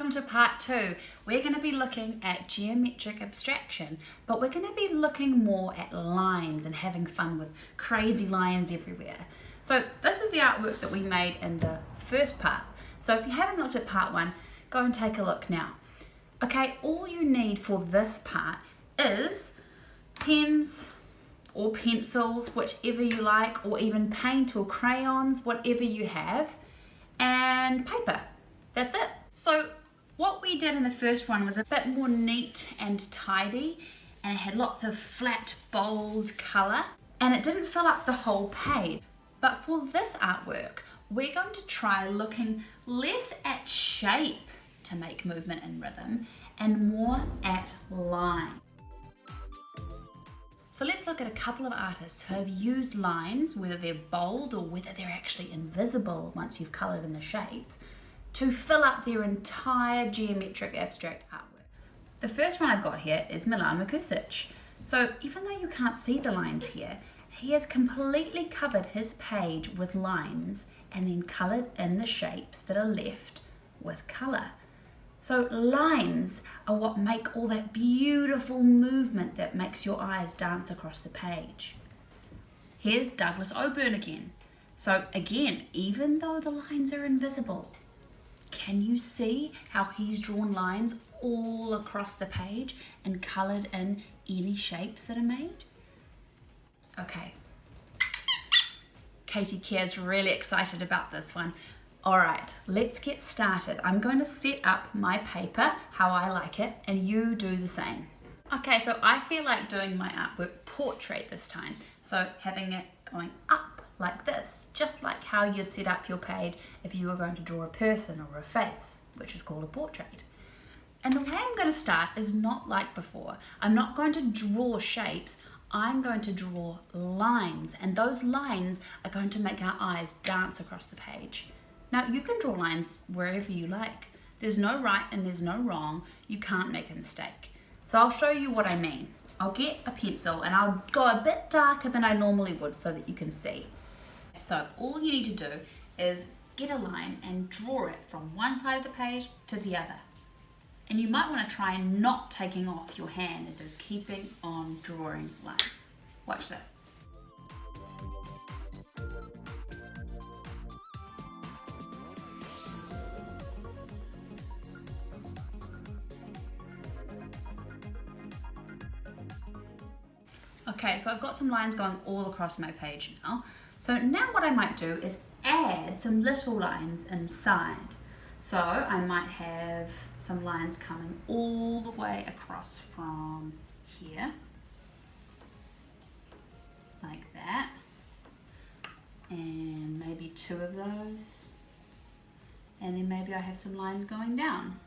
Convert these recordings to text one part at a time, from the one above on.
welcome to part 2. We're going to be looking at geometric abstraction, but we're going to be looking more at lines and having fun with crazy lines everywhere. So this is the artwork that we made in the first part. So if you haven't looked at part 1, go and take a look now. Okay, all you need for this part is pens or pencils, whichever you like, or even paint or crayons, whatever you have, and paper. That's it. So what we did in the first one was a bit more neat and tidy, and it had lots of flat, bold colour, and it didn't fill up the whole page. But for this artwork, we're going to try looking less at shape to make movement and rhythm, and more at line. So let's look at a couple of artists who have used lines, whether they're bold or whether they're actually invisible once you've coloured in the shapes, to fill up their entire geometric abstract artwork. The first one I've got here is Milan Mikusic. So even though you can't see the lines here, he has completely covered his page with lines and then coloured in the shapes that are left with colour. So lines are what make all that beautiful movement that makes your eyes dance across the page. Here's Douglas Oburn again. So again, even though the lines are invisible, can you see how he's drawn lines all across the page and coloured in any shapes that are made? Okay, Katie Kea is really excited about this one. All right, let's get started. I'm going to set up my paper how I like it, and you do the same. Okay, so I feel like doing my artwork portrait this time. So having it going up like this, just like how you'd set up your page if you were going to draw a person or a face, which is called a portrait. And the way I'm going to start is not like before. I'm not going to draw shapes, I'm going to draw lines, and those lines are going to make our eyes dance across the page. Now you can draw lines wherever you like. There's no right and there's no wrong. You can't make a mistake. So I'll show you what I mean. I'll get a pencil and I'll go a bit darker than I normally would so that you can see. So all you need to do is get a line and draw it from one side of the page to the other. And you might want to try not taking off your hand and just keeping on drawing lines. Watch this. Okay, so I've got some lines going all across my page now. So now what I might do is add some little lines inside. So I might have some lines coming all the way across from here, like that, and maybe 2 of those, and then maybe I have some lines going down.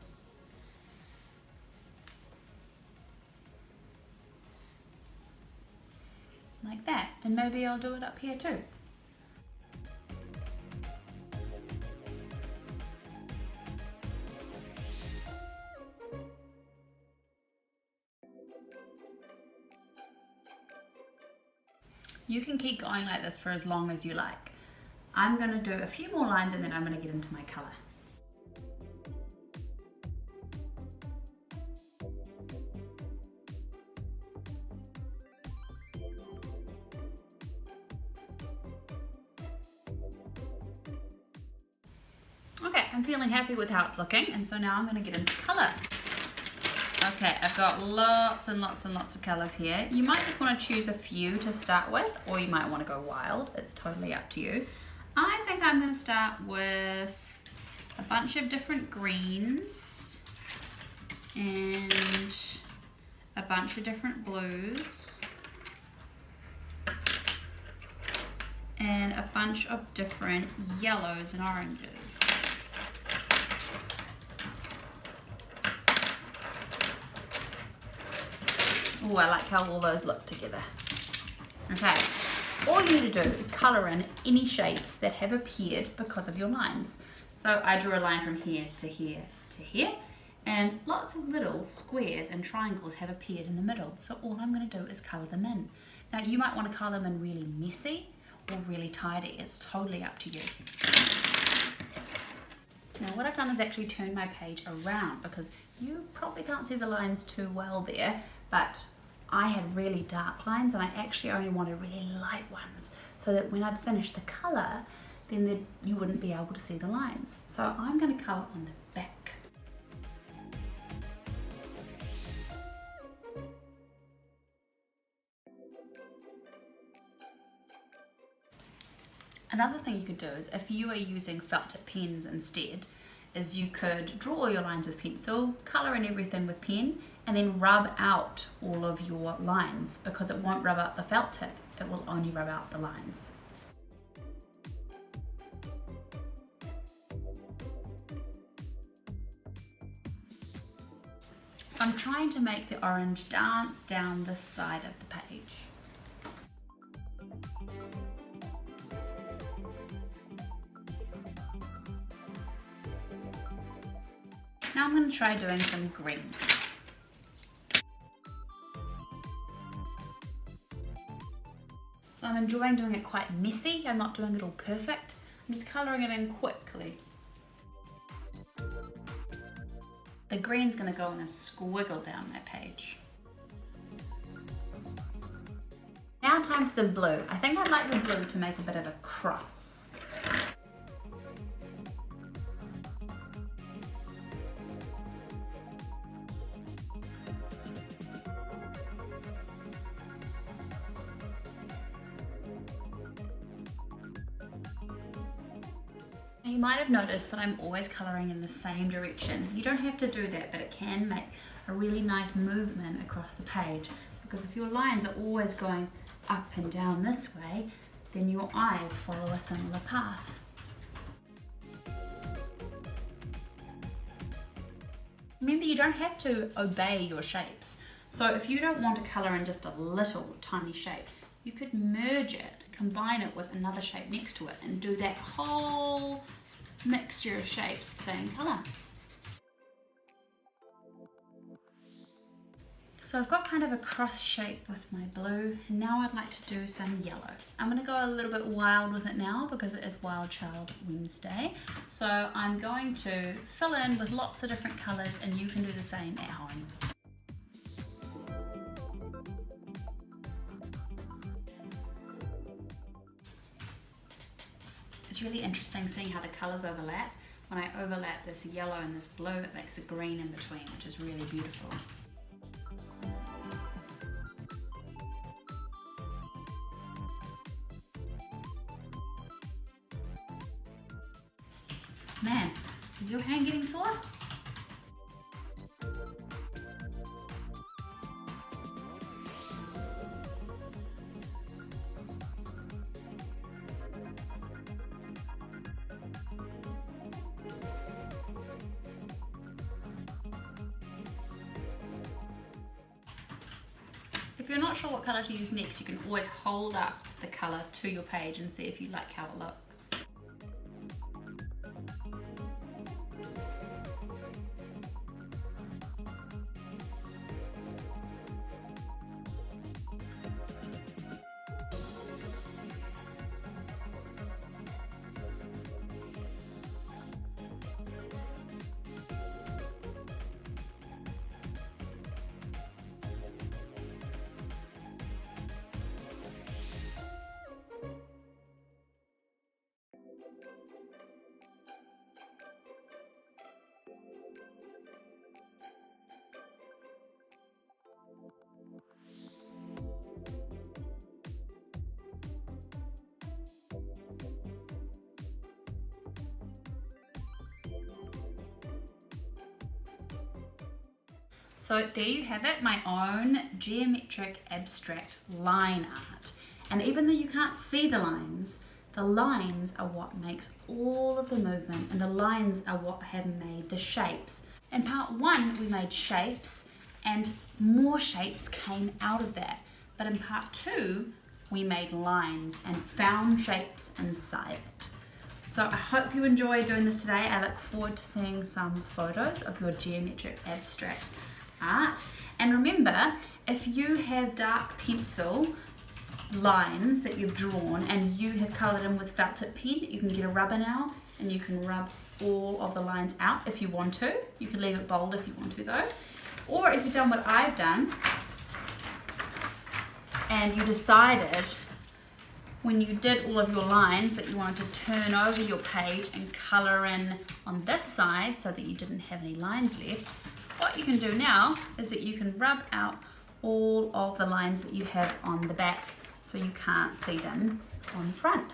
Like that, and maybe I'll do it up here too. You can keep going like this for as long as you like. I'm going to do a few more lines and then I'm going to get into my colour. Okay, I'm feeling happy with how it's looking, and so now I'm going to get into colour. Okay, I've got lots and lots and lots of colours here. You might just want to choose a few to start with, or you might want to go wild. It's totally up to you. I think I'm going to start with a bunch of different greens and a bunch of different blues and a bunch of different yellows and oranges. Oh, I like how all those look together. Okay, all you need to do is colour in any shapes that have appeared because of your lines. So I drew a line from here to here to here, and lots of little squares and triangles have appeared in the middle. So all I'm going to do is colour them in. Now you might want to colour them in really messy or really tidy. It's totally up to you. Now what I've done is actually turn my page around because you probably can't see the lines too well there, but I had really dark lines and I actually only wanted really light ones so that when I'd finish the colour, then you wouldn't be able to see the lines. So I'm going to colour on the back. Another thing you could do is if you are using felt tip pens instead, is you could draw all your lines with pencil, colour in everything with pen, and then rub out all of your lines because it won't rub out the felt tip, it will only rub out the lines. So I'm trying to make the orange dance down this side of the page. Now I'm going to try doing some green. So I'm enjoying doing it quite messy, I'm not doing it all perfect. I'm just colouring it in quickly. The green's going to go in a squiggle down my page. Now time for some blue. I think I'd like the blue to make a bit of a cross. You might have noticed that I'm always colouring in the same direction. You don't have to do that, but it can make a really nice movement across the page, because if your lines are always going up and down this way, then your eyes follow a similar path. Remember, you don't have to obey your shapes. So if you don't want to colour in just a little tiny shape, you could merge it, combine it with another shape next to it and do that whole mixture of shapes the same colour. So I've got kind of a cross shape with my blue, and now I'd like to do some yellow. I'm going to go a little bit wild with it now because it is Wild Child Wednesday. So I'm going to fill in with lots of different colours, and you can do the same at home. It's really interesting seeing how the colours overlap. When I overlap this yellow and this blue, it makes a green in between, which is really beautiful. Man, is your hand getting sore? If you're not sure what colour to use next, you can always hold up the colour to your page and see if you like how it looks. So there you have it, my own geometric abstract line art. And even though you can't see the lines are what makes all of the movement, and the lines are what have made the shapes. In part one, we made shapes and more shapes came out of that. But in part two, we made lines and found shapes inside it. So I hope you enjoy doing this today. I look forward to seeing some photos of your geometric abstract art. And remember, if you have dark pencil lines that you've drawn and you have coloured in with felt tip pen, you can get a rubber now and you can rub all of the lines out if you want to. You can leave it bold if you want to though. Or if you've done what I've done and you decided when you did all of your lines that you wanted to turn over your page and colour in on this side so that you didn't have any lines left, what you can do now is that you can rub out all of the lines that you have on the back so you can't see them on the front.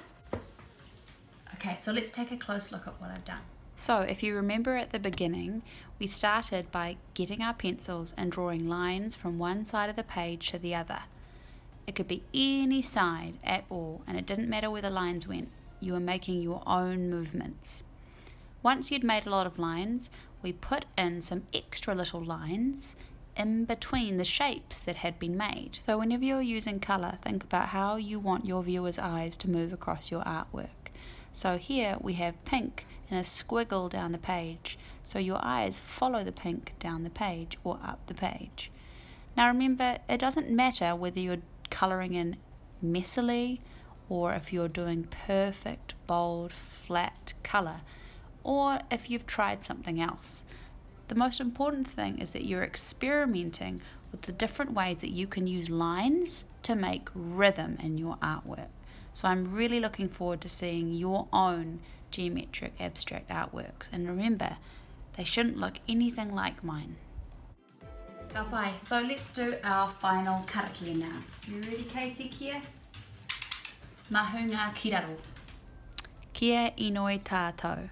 Okay, so let's take a close look at what I've done. So if you remember at the beginning, we started by getting our pencils and drawing lines from one side of the page to the other. It could be any side at all, and it didn't matter where the lines went. You were making your own movements. Once you'd made a lot of lines, we put in some extra little lines in between the shapes that had been made. So whenever you're using colour, think about how you want your viewer's eyes to move across your artwork. So here we have pink and a squiggle down the page, so your eyes follow the pink down the page or up the page. Now remember, it doesn't matter whether you're colouring in messily or if you're doing perfect, bold, flat colour, or if you've tried something else. The most important thing is that you're experimenting with the different ways that you can use lines to make rhythm in your artwork. So I'm really looking forward to seeing your own geometric abstract artworks, and remember, they shouldn't look anything like mine. Bye. So let's do our final karakia now. You ready, Katie Kea? Mahunga kiraro. Kia inoi tātou.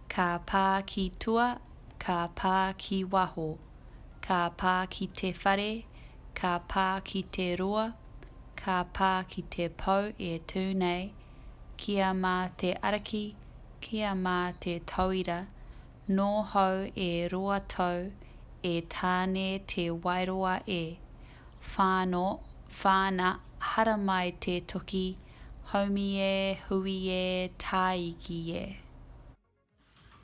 Ka pā ki tua, ka pā ki waho. Ka pā ki te whare, ka pā ki te roa. Ka pā ki te pau e tūnei. Kia mā te araki, kia mā te tauira. Nō hau e roa tau. E tāne te wairoa e. Whānau, whāna, hara mai te toki. Haumi e, hui e, tāiki e.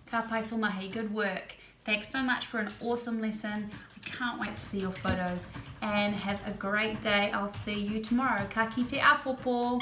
Ka pai tō mahi, good work. Thanks so much for an awesome lesson. I can't wait to see your photos and have a great day. I'll see you tomorrow. Ka kite a popo.